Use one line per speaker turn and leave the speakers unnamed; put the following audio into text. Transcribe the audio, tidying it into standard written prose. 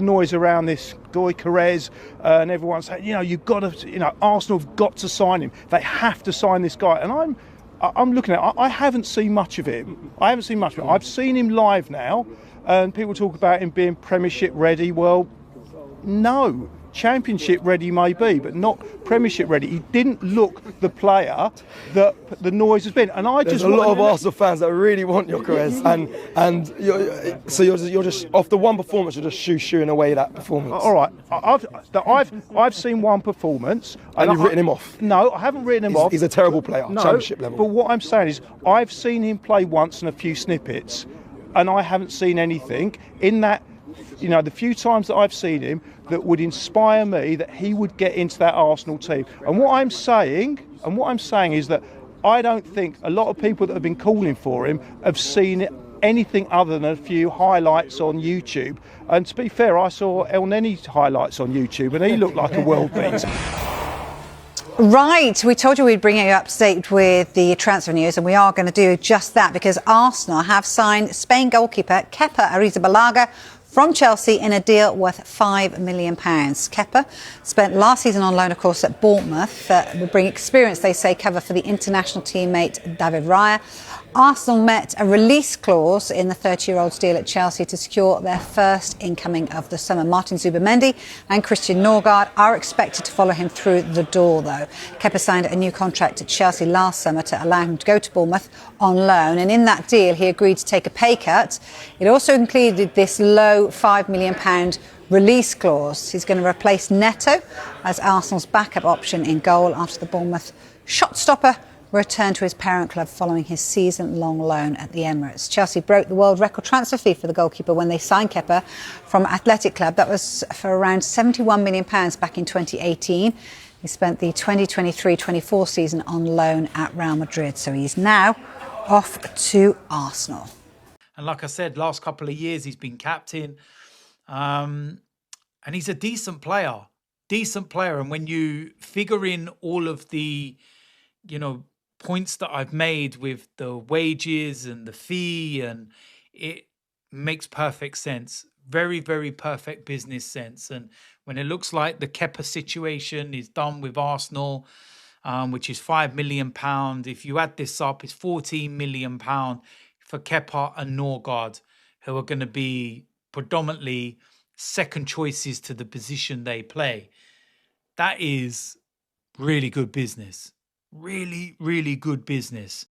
Noise around this Gyökeres, and everyone's saying, you've got to, Arsenal have got to sign him. They have to sign this guy. And I'm looking at it. I haven't seen much of him. I've seen him live now, and people talk about him being Premiership ready. Well, no. Championship ready may be, but not Premiership ready. He didn't look the player that the noise has been. And
There's a lot of Arsenal fans that really want Gyökeres, and you're just off the one performance, you're just shooing away that performance.
All right, I've seen one performance,
and you've written him off.
No, I haven't written him off.
He's a terrible player, Championship level.
But what I'm saying is, I've seen him play once and a few snippets, and I haven't seen anything in that. The few times that I've seen him that would inspire me that he would get into that Arsenal team. And what I'm saying is that I don't think a lot of people that have been calling for him have seen anything other than a few highlights on YouTube. And to be fair, I saw El Neni's highlights on YouTube, and he looked like a world beater.
Right, we told you we'd bring you up to date with the transfer news, and we are going to do just that because Arsenal have signed Spain goalkeeper Kepa Arrizabalaga from Chelsea in a deal worth £5 million. Kepa spent last season on loan, of course, at Bournemouth. Will bring experience, they say, cover for the international teammate David Raya. Arsenal met a release clause in the 30-year-old's deal at Chelsea to secure their first incoming of the summer. Martin Zubimendi and Christian Norgard are expected to follow him through the door, though. Kepa signed a new contract at Chelsea last summer to allow him to go to Bournemouth on loan, and in that deal he agreed to take a pay cut. It also included this low £5 million release clause. He's going to replace Neto as Arsenal's backup option in goal after the Bournemouth shot stopper returned to his parent club following his season-long loan at the Emirates. Chelsea broke the world record transfer fee for the goalkeeper when they signed Kepa from Athletic Club. That was for around £71 million back in 2018. He spent the 2023-24 season on loan at Real Madrid, so he's now off to Arsenal.
And like I said, last couple of years he's been captain, and he's a decent player. And when you figure in all of the, points that I've made with the wages and the fee, and it makes perfect sense. Very, very perfect business sense. And when it looks like the Kepa situation is done with Arsenal, which is £5 million, if you add this up, it's £14 million for Kepa and Norgard, who are going to be predominantly second choices to the position they play. That is really good business. Really, really good business.